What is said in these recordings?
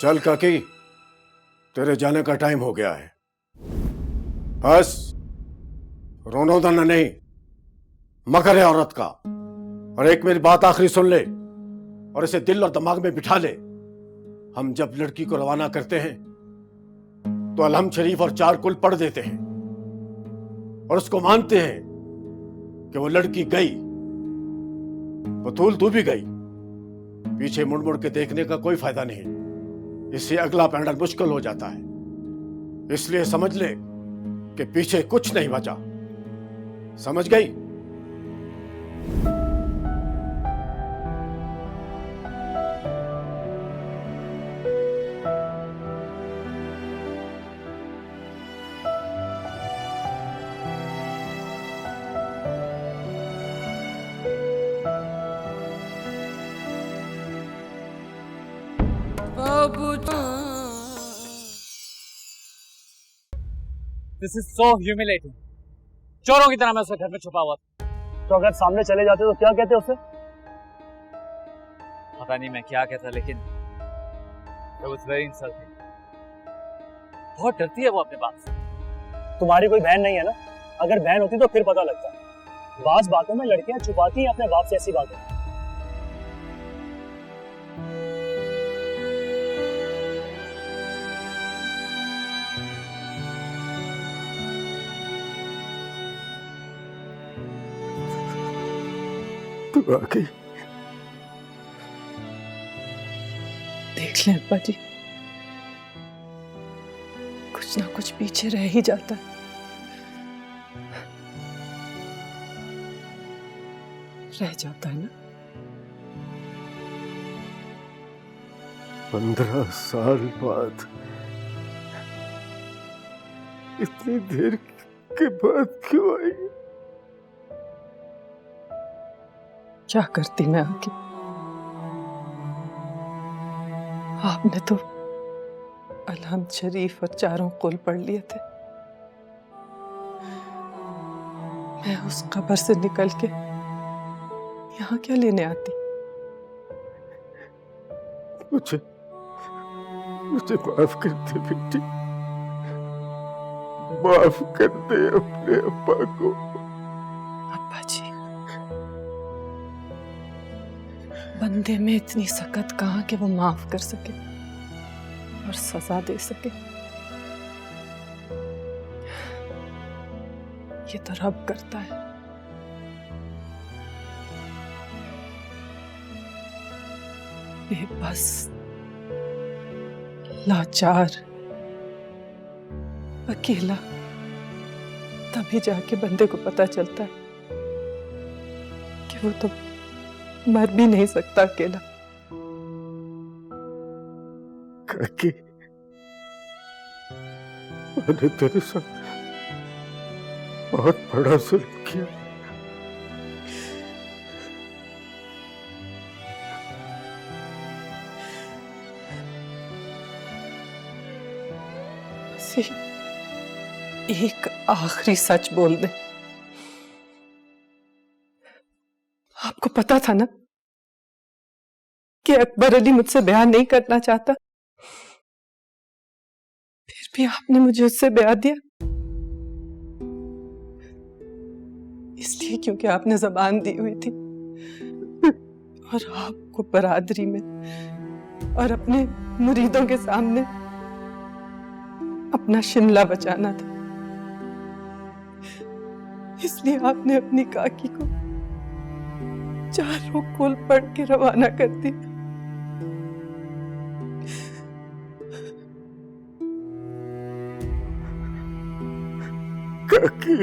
चल काकी, तेरे जाने का टाइम हो गया है। बस रोनो धोना नहीं, मगर है औरत का। और एक मेरी बात आखिरी सुन ले और इसे दिल और दिमाग में बिठा ले। हम जब लड़की को रवाना करते हैं तो अलहम शरीफ और 4 कुल पढ़ देते हैं और उसको मानते हैं कि वो लड़की गई। बतूल तू भी गई, पीछे मुड़ मुड़ के देखने का कोई फायदा नहीं, इससे अगला पैंडल मुश्किल हो जाता है। इसलिए समझ ले कि पीछे कुछ नहीं बचा। समझ गई? This is so humiliating. चोरों की तरह मैं उसके घर में छुपा हुआ था। तो अगर सामने चले जाते तो क्या कहते उसे? पता नहीं मैं क्या कहता, लेकिन it was very insulting. बहुत डरती है वो अपने बाप से। तुम्हारी कोई बहन नहीं है ना? अगर बहन होती तो फिर पता लगता। बात बातों में लड़कियां छुपाती हैं अपने बाप से ऐसी बातें। तू आ गई। देख ले अब्बा जी, कुछ ना कुछ पीछे रह ही जाता है। रह जाता है ना। 15 साल बाद, इतनी देर के बाद क्यों आई? क्या करती मैं आके? आपने तो अलहम शरीफ और 4 कुल पढ़ लिए थे। मैं उस कब्र से निकल के यहाँ क्या लेने आती? मुझे माफ कर दे बेटी, माफ कर दे अपने अब्बा को। अब्बा जी, बंदे में इतनी सकत कहाँ कि वो माफ कर सके और सजा दे सके। ये तो रब करता है। बेबस, लाचार, अकेला, तभी जाके बंदे को पता चलता है कि वो तो मर भी नहीं सकता अकेला। काकी, मैंने तेरे साथ बहुत बड़ा जुल्म किया। एक आखिरी सच बोल दे। आपको पता था ना कि अकबर अली मुझसे ब्याह नहीं करना चाहता, फिर भी आपने मुझे उससे ब्याह दिया। इसलिए क्योंकि आपने ज़बान दी हुई थी और आपको बरादरी में और अपने मुरीदों के सामने अपना शिमला बचाना था। इसलिए आपने अपनी काकी को 4 कुल पढ़ के रवाना कर दिया। काकी,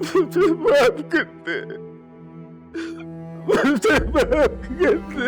मुझे माफ कर दे, मुझे माफ कर दे,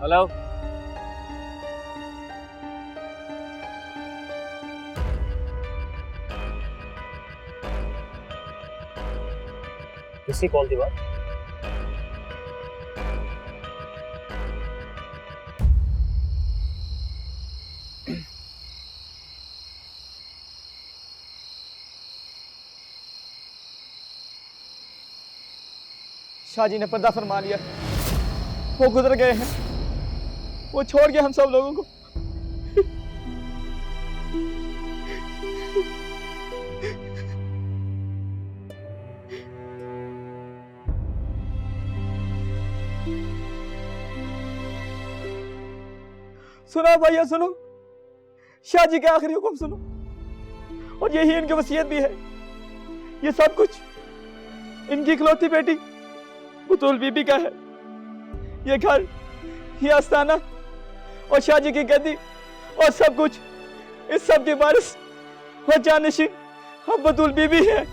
हेलो। किसी कॉल की बात? शाहजी ने पर्दा फरमा लिया, वो गुजर गए हैं, वो छोड़ गया हम सब लोगों को। सुनो भैया सुनो, शाहजी के आखिरी हुक्म सुनो, और यही इनकी वसीयत भी है। ये सब कुछ इनकी इकलौती बेटी बतूल बीबी का है। ये घर, ये आस्थाना और शाहजी की गद्दी और सब कुछ, इस सब के वारिस और जानशीन अब बतूल बीबी है।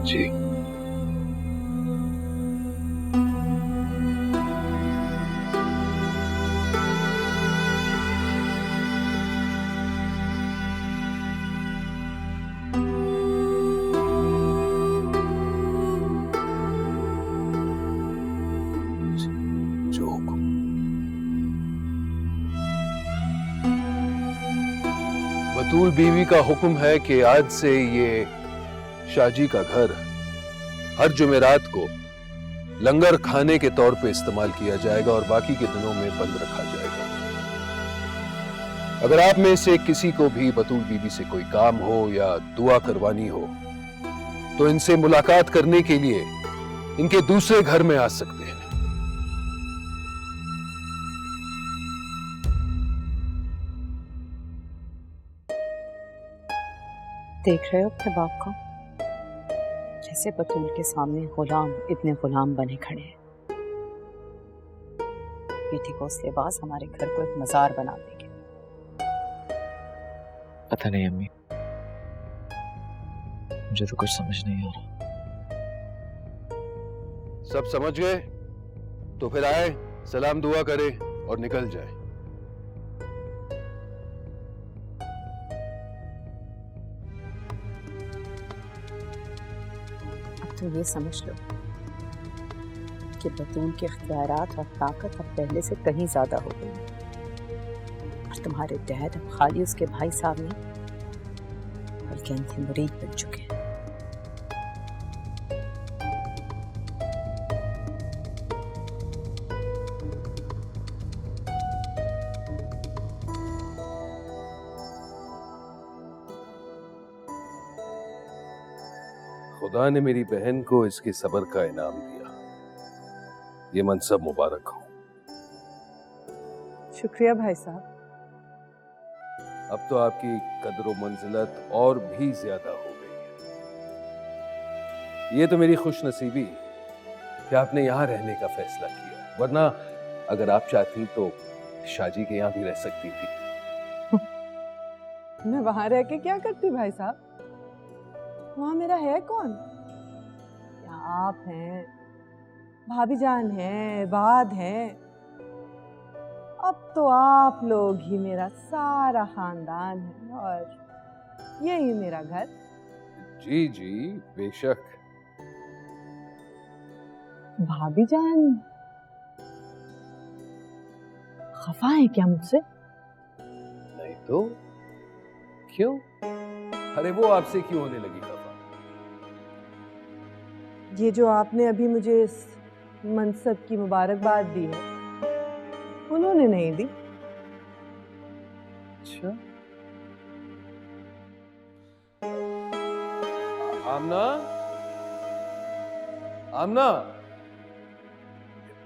जी जो हुक्म। बतूल बीवी का हुक्म है कि आज से ये शाहजी का घर हर जुमेरात को लंगर खाने के तौर पे इस्तेमाल किया जाएगा और बाकी के दिनों में बंद रखा जाएगा। अगर आप में से किसी को भी बतूल बीबी से कोई काम हो या दुआ करवानी हो तो इनसे मुलाकात करने के लिए इनके दूसरे घर में आ सकते हैं। देख रहे हो अपने बाप को, जैसे बतूल के सामने गुलाम इतने गुलाम बने खड़े हैं। बेटी को उस लिबास हमारे घर को एक मजार बना देंगे। पता नहीं अम्मी, मुझे तो कुछ समझ नहीं आ रहा। सब समझ गए तो फिर आए, सलाम दुआ करें और निकल जाए। तो ये समझ लो कि बतूल के इख्तियारात और ताकत अब पहले से कहीं ज्यादा हो गई है और तुम्हारे डैड अब खाली उसके भाई साहब नहीं बल्कि अंतिम मुरीद बन चुके हैं। खुदा ने मेरी बहन को इसके सब्र का इनाम दिया, ये मनसब मुबारक हो। शुक्रिया भाई साहब। अब तो आपकी कदर मंजिलत और भी ज्यादा हो गई है। ये तो मेरी खुशनसीबी कि आपने यहाँ रहने का फैसला किया, वरना अगर आप चाहती तो शाहजी के यहाँ भी रह सकती थी। मैं वहां रह के क्या करती भाई साहब? वहां मेरा है कौन? यहाँ आप हैं, भाभी जान हैं, बाद हैं। अब तो आप लोग ही मेरा सारा खानदान है और यही मेरा घर। जी जी बेशक। भाभी जान खफा है क्या मुझसे? नहीं तो क्यों? अरे वो आपसे क्यों होने लगी खफा? ये जो आपने अभी मुझे इस मनसब की मुबारकबाद दी है, उन्होंने नहीं दी। अच्छा, आमना, आमना,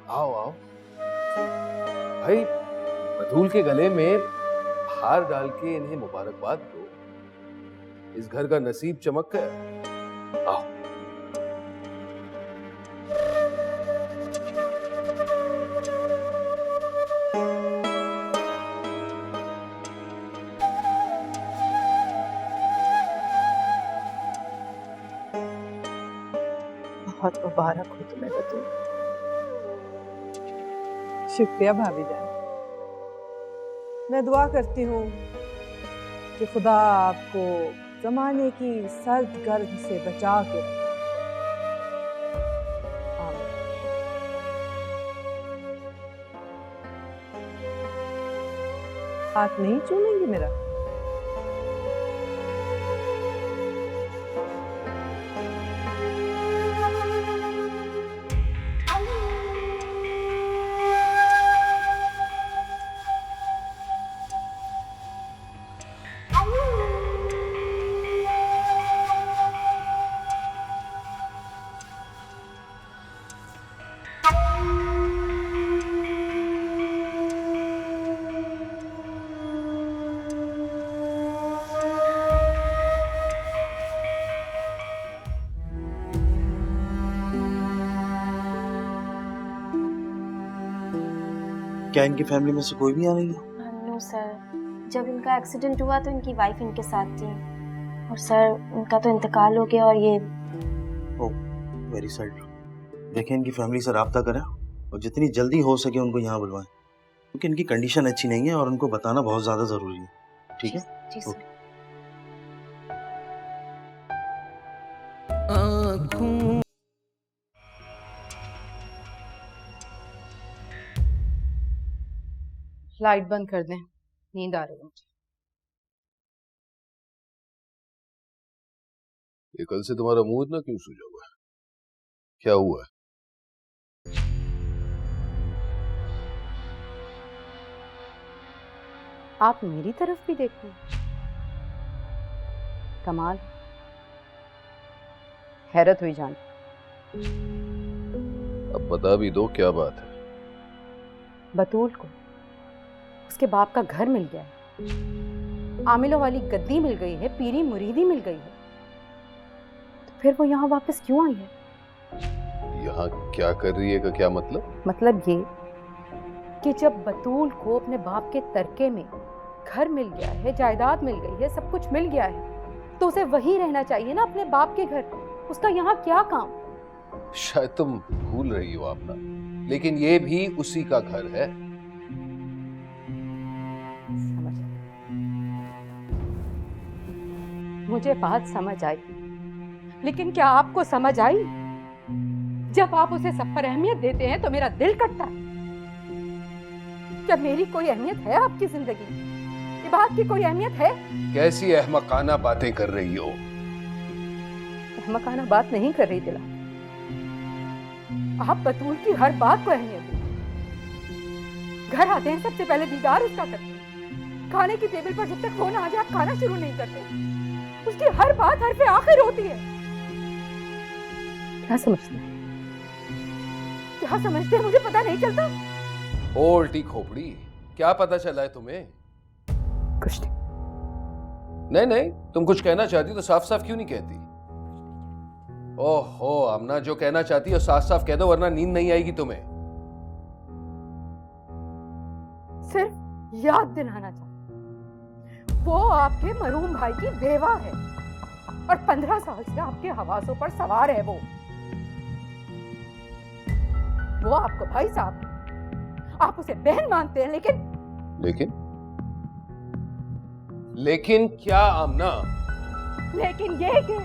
आओ आओ भाई, बतूल के गले में हार डाल के इन्हें मुबारकबाद दो। इस घर का नसीब चमक गया। आओ। बहुत मुबारक हो तुम्हें बतूल। शुक्रिया भाभी जान। मैं दुआ करती हूँ कि खुदा आपको जमाने की सर्द गर्द से बचा के रखे। आमीन। हाथ नहीं चूमेंगी मेरा? क्या इनकी फैमिली में से कोई भी आ रही है? नो सर, जब इनका एक्सीडेंट हुआ तो इनकी वाइफ इनके साथ थी और सर इनका तो इंतकाल हो गया और ये। ओह, वेरी सैड। देखें, इनकी फैमिली से राब्ता करें और जितनी जल्दी हो सके उनको यहाँ बुलवाएं, क्योंकि इनकी कंडीशन अच्छी नहीं है और उनको बताना बहुत ज़्यादा ज़रूरी है। ठीक है? जी सर। लाइट बंद कर दें, नींद आ रही है मुझे। ये कल से तुम्हारा मुंह इतना क्यों सूजा हुआ है? क्या हुआ है? आप मेरी तरफ भी देखो। कमाल, हैरत हुई जान। अब बता भी दो क्या बात है। बतूल को उसके बाप का घर मिल गया है, आमिलों वाली गद्दी मिल गई है, पीरी मुरीदी मिल गई है, तो फिर वो यहाँ वापस क्यों आई है? यहाँ क्या कर रही है का क्या मतलब? मतलब ये कि जब बतूल को अपने बाप के तरके में घर मिल गया है, जायदाद मिल गई है, सब कुछ मिल गया है, तो उसे वहीं रहना चाहिए ना, अपने बाप के घर। उसका यहाँ क्या काम? शायद तुम भूल रही हो आपना, लेकिन ये भी उसी का घर है। मुझे बात समझ आई, लेकिन क्या आपको समझ आई? जब आप उसे सब पर अहमियत देते हैं तो मेरा दिल कटता है। क्या मेरी कोई अहमियत है आपकी जिंदगी में? ये बात की कोई अहमियत है? कैसी अहमकाना बातें कर रही हो? अहमकाना बात नहीं कर रही दिला। आप बतूल की हर बात को अहमियत देते। घर आते हैं सबसे पहले दीदार उसका करते हैं। खाने की टेबल पर जब तक फोन आ जाए आप खाना शुरू नहीं करते। उसकी हर बात हर पे आखिर होती है। क्या समझते हैं? क्या समझते हैं मुझे पता नहीं चलता। उल्टी खोपड़ी, क्या पता चला है तुम्हें? कुछ नहीं नहीं, तुम कुछ कहना चाहती तो साफ साफ क्यों नहीं कहती? ओहो आमना, जो कहना चाहती हो साफ साफ कह दो, वरना नींद नहीं आएगी तुम्हें। सिर्फ याद दिलाना चाहती, वो आपके मरूम भाई की बेवा है और 15 साल से आपके हवासों पर सवार है। वो आपको भाई साहब, आप उसे बहन मानते हैं, लेकिन क्या आमना? लेकिन ये कि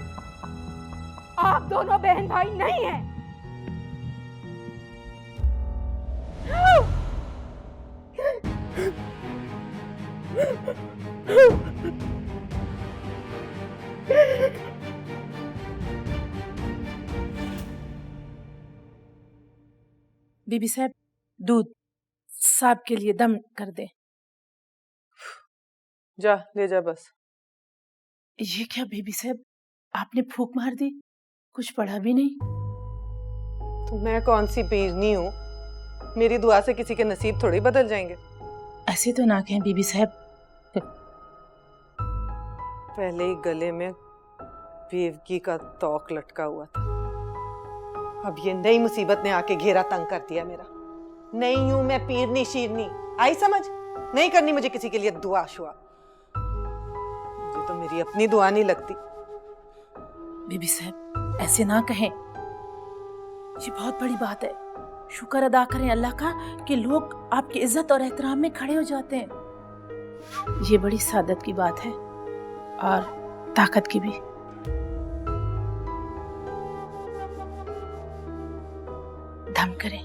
आप दोनों बहन भाई नहीं हैं। बीबी साहब, दूध साहब के लिए दम कर दे। जा ले जा बस। ये क्या बीबी साहब, आपने फूंक मार दी, कुछ पढ़ा भी नहीं। तो मैं कौन सी पीरनी हूँ, मेरी दुआ से किसी के नसीब थोड़ी बदल जाएंगे। ऐसे तो ना कहें बीबी साहब। पहले ही गले में बेवकी का तौक लटका हुआ था, अब ये नई मुसीबत ने आके घेरा तंग कर दिया मेरा। नहीं हूं मैं पीरनी शीरनी, आई समझ? नहीं करनी मुझे किसी के लिए दुआ शुआ, मुझे तो मेरी अपनी दुआ नहीं लगती। बीबी साहब ऐसे ना कहें, ये बहुत बड़ी बात है। शुक्र अदा करें अल्लाह का कि लोग आपकी इज्जत और एहतराम में खड़े हो जाते हैं। ये बड़ी सादत की बात है और ताकत की भी। दम करें।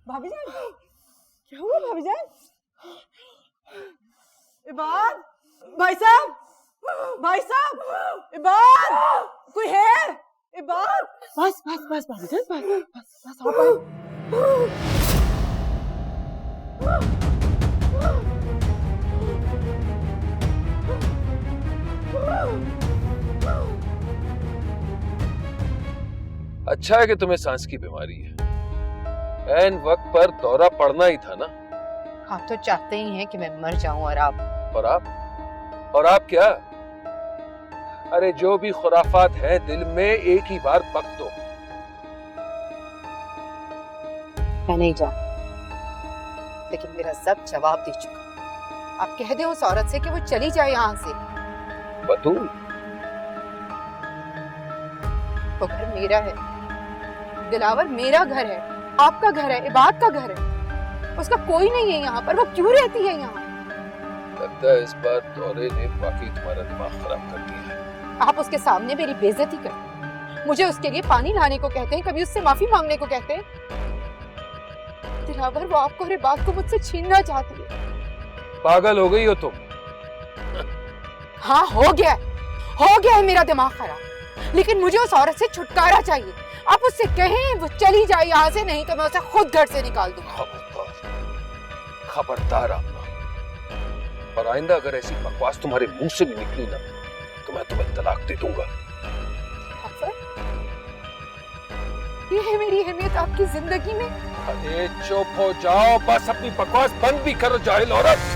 भाभी जान, क्या हुआ भाभी जान? इबाद, भाई साहब, इबाद, कोई है? इबाद, बस भाभी जान, बस आप आए। अच्छा है कि तुम्हें सांस की बीमारी है, ऐन वक्त पर दौरा पड़ना ही था ना। आप तो चाहते ही हैं कि मैं मर जाऊं और आप क्या? अरे जो भी खुराफात है दिल में एक ही बार पक दो। मैं नहीं जा, लेकिन मेरा सब जवाब दे चुका। आप कह दें उस औरत से कि वो चली जाए यहाँ से। बतूल, वो घर मेरा है, दिलावर मेरा घर है, आपका घर है, इबाद का घर है। उसका कोई नहीं है यहाँ पर, वो क्यों रहती है यहाँ? लगता है इस बार दौरे ने वाकई तुम्हारा दिमाग खराब कर दिया है। आप उसके सामने मेरी बेइज्जती करते, मुझे उसके लिए पानी लाने को कहते हैं, कभी उससे माफी मांगने को कहते हैं। दिलावर, वो आपको और इबाद को मुझसे छीनना चाहती है। पागल हो गई हो तुम? हाँ, हो गया है मेरा दिमाग खराब, लेकिन मुझे उस औरत से छुटकारा चाहिए। आप उससे कहें वो चली जाए यहाँ से, नहीं तो मैं उसे खुद घर से निकाल दूंगा। खबरदार और आइंदा अगर ऐसी बकवास तुम्हारे मुंह से भी निकली ना तो मैं तुम्हें तलाक दे दूंगा। ये है मेरी अहमियत आपकी जिंदगी में? अरे चुप हो जाओ, बस अपनी बकवास बंद भी करो जाहिल औरत।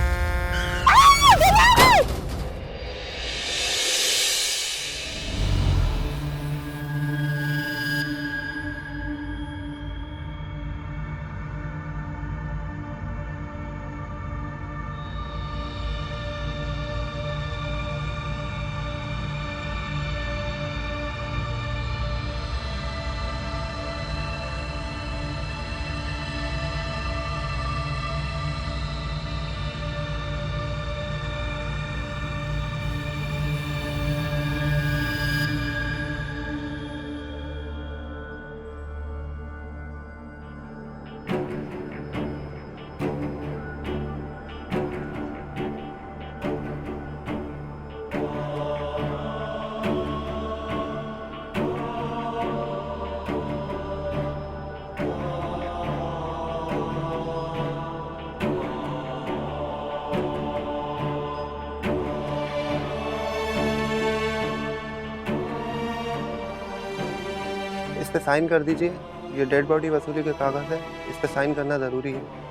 इस पे साइन कर दीजिए। ये डेड बॉडी वसूली के कागज है, इस पे साइन करना जरूरी है।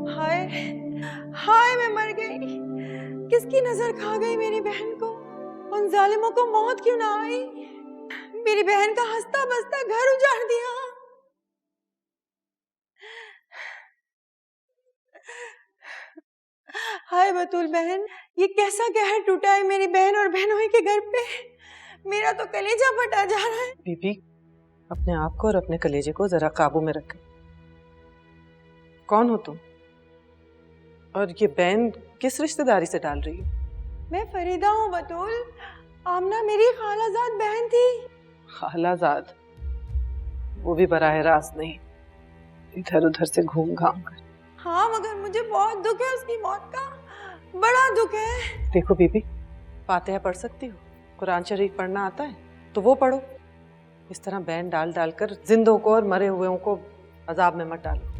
हाय हाय, मैं मर गई। किसकी नजर खा गई मेरी बहन को? उन जालिमों को मौत क्यों ना आई? मेरी बहन का हंसता बसता घर उजाड़ दिया। हाय बतूल बहन, ये कैसा कहर टूटा है मेरी बहन और बहनोई के घर पे। मेरा तो कलेजा फटा जा रहा है। बीबी, अपने आप को और अपने कलेजे को जरा काबू में रखें। कौन हो तुम? और ये बहन किस रिश्तेदारी से डाल रही हो? मैं फरीदा हूँ बतूल। आमना मेरी खालाजाद बहन थी। खालाजाद? वो भी बराह रास्त नहीं, इधर उधर से घूम घाम कर। हाँ, मगर मुझे बहुत दुख है उसकी मौत का, बड़ा दुख है। देखो बीबी, फातिहा पढ़ सकती हो? कुरान शरीफ पढ़ना आता है तो वो पढ़ो। इस तरह बैन डाल डाल कर जिंदों को और मरे हुए को अजाब में मत डालो।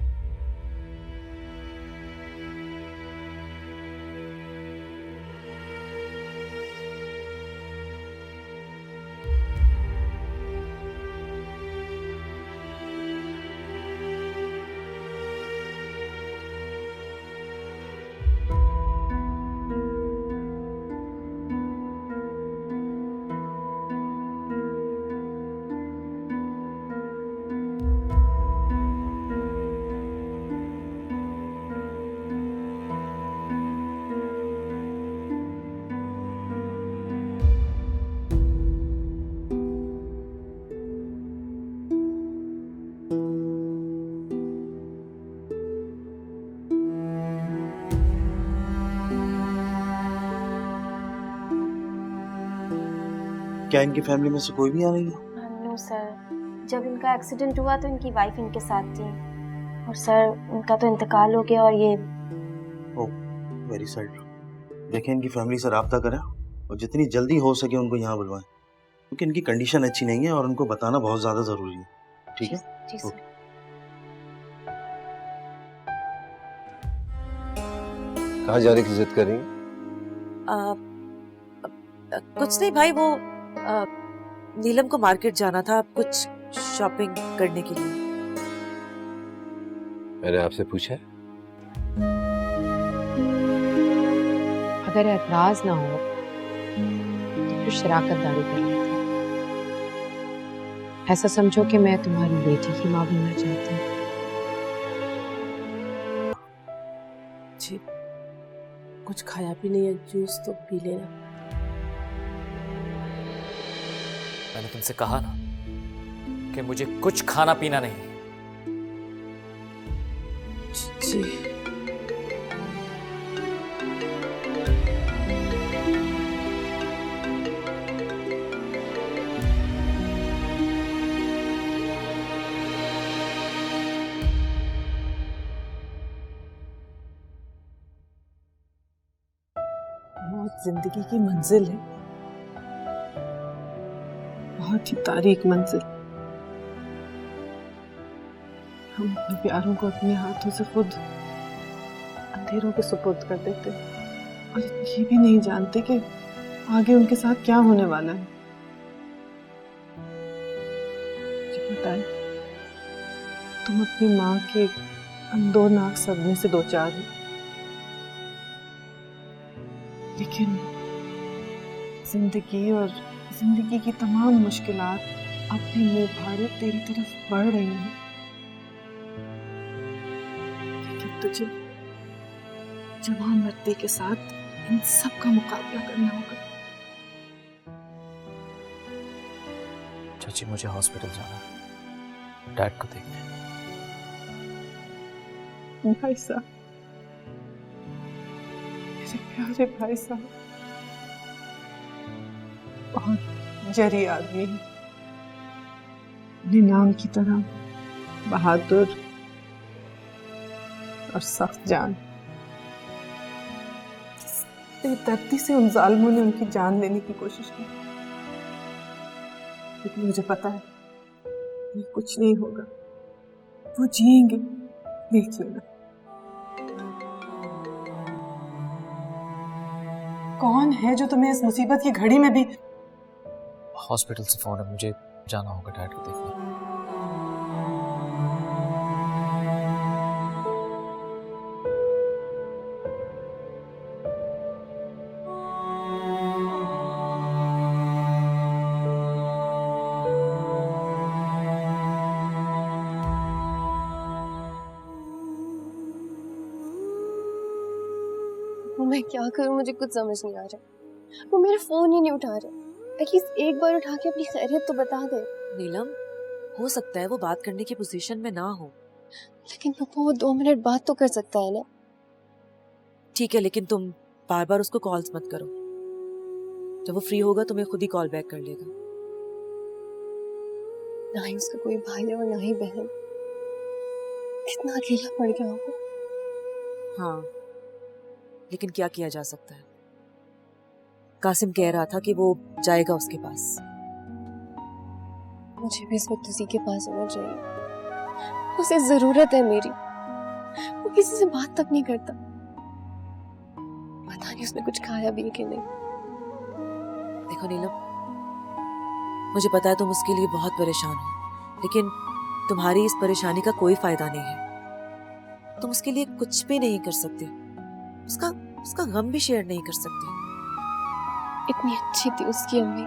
क्या इनकी फैमिली में से कोई भी आ रही है? नो सर, जब इनका एक्सीडेंट हुआ तो इनकी वाइफ इनके साथ थी, और सर इनका तो इंतकाल हो गया। और ये वेरी सैड। देखें, इनकी फैमिली से रब्ता करें और जितनी जल्दी हो सके उनको यहाँ बुलवाएं, क्योंकि इनकी कंडीशन अच्छी नहीं है और उनको बताना बहुत ज़्यादा ज़रूरी है। ठीक है? जी सर। कहाँ जाने की जिद कर रही हैं? कुछ नहीं भाई, वो नीलम को मार्केट जाना था कुछ शॉपिंग करने के लिए। मैंने आपसे पूछा? अगर एतराज ना हो शराकत दारी कर रही थी। ऐसा समझो कि मैं तुम्हारी बेटी की माँ बनना चाहती हूँ। जी, कुछ खाया भी नहीं है, जूस तो पी लेना। मैंने तुमसे कहा ना कि मुझे कुछ खाना पीना नहीं। जी मौत जिंदगी की मंजिल है, बहुत ही तारीक मंजिल। हम अपने प्यारों को अपने हाथों से खुद अंधेरों के सुपुर्द कर देते हैं और ये भी नहीं जानते कि आगे उनके साथ क्या होने वाला है। मुझे पता है तुम अपनी माँ के दो नाक सदमे से दो चार हो, लेकिन जिंदगी और जिंदगी की तमाम मुश्किलात अपनी मुंह भारे तेरी तरफ बढ़ रही हैं। लेकिन तुझे जवान मर्दी के साथ इन सब का मुकाबला करना होगा। चाची, मुझे हॉस्पिटल जाना है, डैड को देखने। भाई साहब, मेरे प्यारे भाई साहब, बहुत जरी आदमी है, अपने नाम की तरह बहादुर और सख्त जान। बेदर्दी से उन जालिमों ने उनकी जान लेने की कोशिश की, लेकिन मुझे पता है ये कुछ नहीं होगा, वो जिएंगे, देख लेना। कौन है जो तुम्हें इस मुसीबत की घड़ी में भी? हॉस्पिटल से फोन है, मुझे जाना होगा डैड को देखने। मैं क्या करूं, मुझे कुछ समझ नहीं आ रहा। वो मेरा फोन ही नहीं उठा रहा। एटलीस्ट एक बार उठा के अपनी खैरियत तो बता दे। नीलम, हो सकता है वो बात करने की पोजीशन में ना हो। लेकिन पापा, वो 2 मिनट बात तो कर सकता है ना। ठीक है, लेकिन तुम बार बार उसको कॉल्स मत करो। जब वो फ्री होगा तुम्हें खुद ही कॉल बैक कर लेगा। ना ही उसका कोई भाई है और ना ही बहन। कितना अकेला पड़ गया होगा। हाँ, लेकिन क्या किया जा सकता है। कासिम कह रहा था कि वो जाएगा उसके पास। मुझे भी इस वक्त उसी के पास होना चाहिए। उसे जरूरत है मेरी। वो किसी से बात तक नहीं करता। पता नहीं उसने कुछ खाया भी है कि नहीं। देखो नीलम, मुझे पता है तुम उसके लिए बहुत परेशान हो, लेकिन तुम्हारी इस परेशानी का कोई फायदा नहीं है। तुम उसके लिए कुछ भी नहीं कर सकते, उसका गम भी शेयर नहीं कर सकते। इतनी अच्छी थी उसकी अम्मी,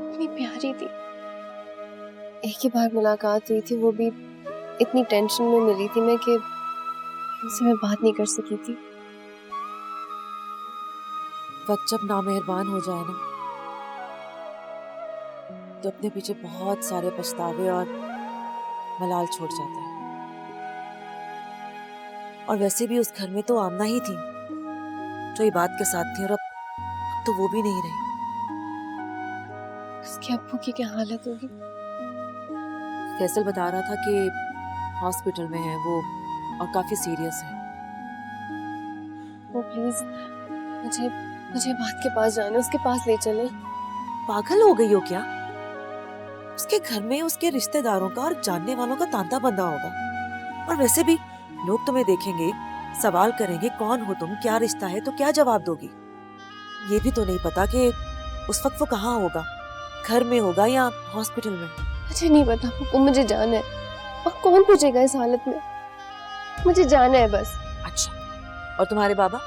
इतनी प्यारी थी। एक ही बार मुलाकात हुई थी, वो भी इतनी टेंशन में मिली थी मैं कि उनसे मैं बात नहीं कर सकी थी। वक्त जब नामेहरबान हो जाए ना, तो अपने पीछे बहुत सारे पछतावे और मलाल छोड़ जाता है। और वैसे भी उस घर में तो आमना ही थी जो ये बात के साथ थी, और अब तो वो भी नहीं रही। उसके अब्बू की क्या हालत होगी? फैसल बता रहा था कि हॉस्पिटल में है वो और काफी सीरियस है। वो प्लीज मुझे बात के पास जाना, उसके पास ले चले। पागल हो गई हो क्या? उसके घर में उसके रिश्तेदारों का और जानने वालों का तांता बंधा होगा। और वैसे भी लोग तुम्हें देखेंगे, सवाल करेंगे कौन हो तुम, क्या रिश्ता है, तो क्या जवाब दोगी? ये भी तो नहीं पता कि उस वक्त वो कहाँ होगा, घर में होगा या हॉस्पिटल में। मुझे नहीं पता पप्पू, मुझे जाना है। और कौन पूछेगा इस हालत में? मुझे जाना है बस। अच्छा, और तुम्हारे बाबा?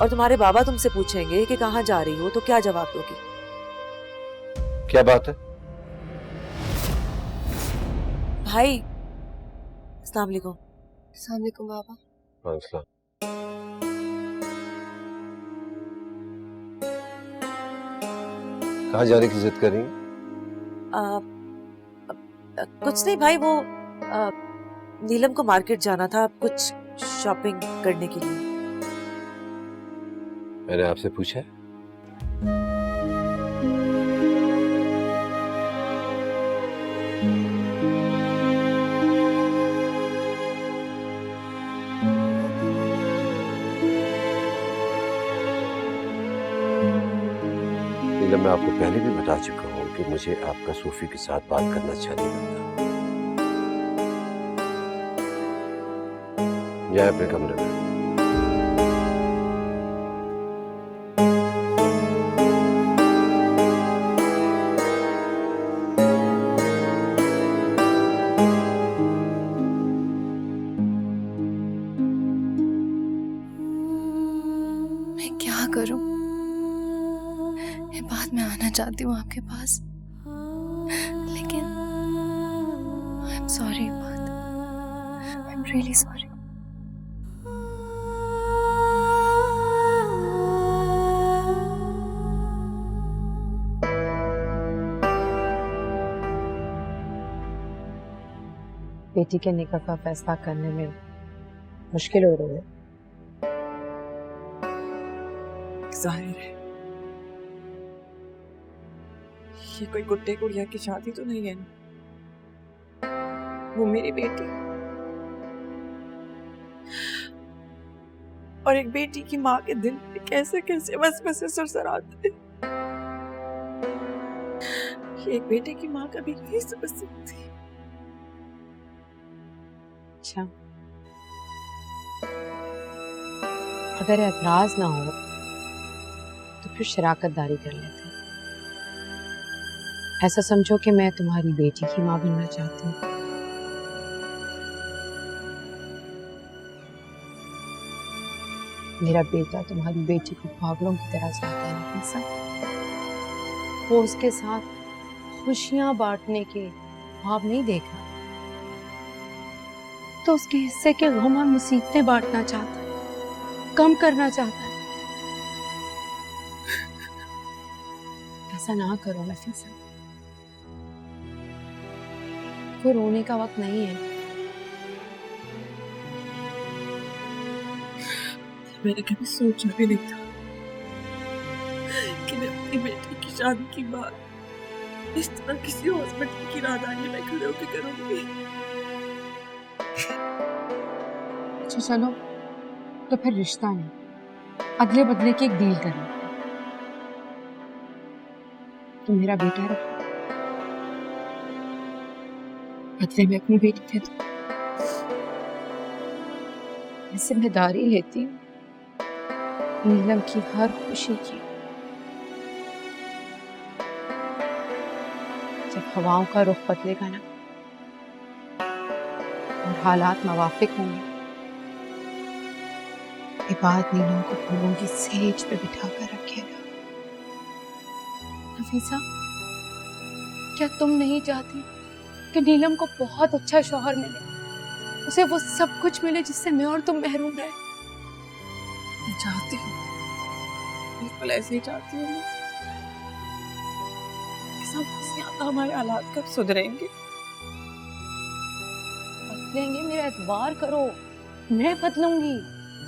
और तुम्हारे बाबा तुमसे पूछेंगे कि कहाँ जा रही हो तो क्या जवाब दोगी? क्या बात है? भाई, अस्सलाम वालेकुम। अस्सलाम वालेकुम बाबा। वालेकुम। कहाँ जाने की जिद कर रही हैं? कुछ नहीं भाई, वो नीलम को मार्केट जाना था कुछ शॉपिंग करने के लिए। मैंने आपसे पूछा है? नीलम, मैं आपको पहले भी बता चुका हूँ कि मुझे आपका सूफी के साथ बात करना अच्छा नहीं लगता। जाए अपने कमरे में। मैं क्या करूं? मैं बाद में आना चाहती हूँ आपके पास, लेकिन आई एम सॉरी बात, आई एम रियली सॉरी। बेटी के निकाह का फैसला करने में मुश्किल हो रही है। जाहिर है ये कोई गुड्डे गुड़िया की शादी तो नहीं है ना? वो मेरी बेटी और एक बेटी की माँ के दिल में कैसे कैसे वसवसे सुरसराते हैं, ये एक बेटे की माँ कभी नहीं समझ सकती। अच्छा, अगर एतराज ना हो तो फिर शराकतदारी कर लेते हैं। ऐसा समझो कि मैं तुम्हारी बेटी की माँ बनना चाहती हूँ। मेरा बेटा तुम्हारी बेटी को पागलों की तरह चाहता है नफीसा। वो उसके साथ खुशियां बांटने के ख्वाब नहीं देखा तो उसके हिस्से के गम और मुसीबतें बांटना चाहता है, कम करना चाहता है। ऐसा ना करो नफीसा, कोई रोने का वक्त नहीं है। मैंने कभी सोचा भी नहीं था कि मैं अपनी बेटी की शादी की बात इस तरह किसी हॉस्पिटल की राहदारी में खड़े होकर करूंगी। अच्छा चलो, तो फिर रिश्ता नहीं, अदले बदले की एक डील करनी। तुम मेरा बेटा रखो, बदले में अपनी बेटी दे दो। मैं जिम्मेदारी लेती हूँ नीलम की हर खुशी की। जब हवाओं का रुख बदलेगा ना और हालात मवाफिक होंगे, ये बात नीलम को फूलों की सेज पे बिठा कर रखेगा। नफीसा, क्या तुम नहीं चाहती कि नीलम को बहुत अच्छा शौहर मिले, उसे वो सब कुछ मिले जिससे मैं और तुम महरूम रहे? मैं चाहती हूँ, बिल्कुल ऐसे ही चाहती हूँ कि सब हमारे हालात कब सुधरेंगे। बदलेंगे, मेरा एतबार करो, मैं बदलूंगी।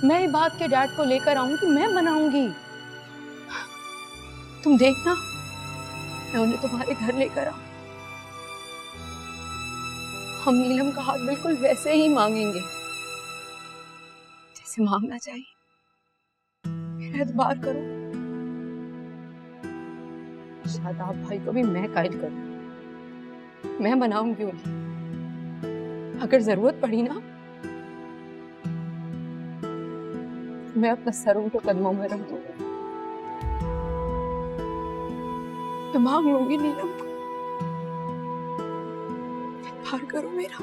मैं बात के डैड को लेकर आऊंगी, मैं बनाऊंगी। तुम देखना, मैं उन्हें तुम्हारे घर लेकर आऊं। हम नीलम का हाथ बिल्कुल वैसे ही मांगेंगे जैसे मांगना चाहिए। मेरा एतबार करो। शादाब भाई को भी मैं कायल करूं, मैं बनाऊंगी उन्हें। अगर जरूरत पड़ी ना, मैं अपना सर उनके कदमों में रख दूंगी। मैं मांग लूंगी नीलम को, प्यार करो मेरा।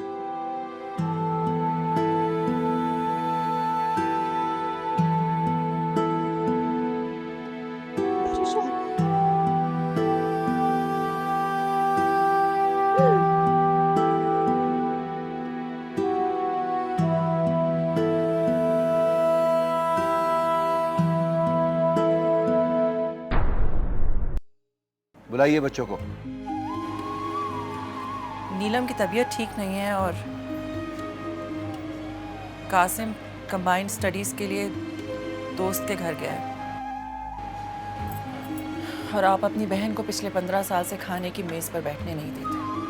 बुलाइए बच्चों को। नीलम की तबीयत ठीक नहीं है और कासिम कंबाइंड स्टडीज के लिए दोस्त के घर गया है। और आप अपनी बहन को पिछले 15 साल से खाने की मेज पर बैठने नहीं देते।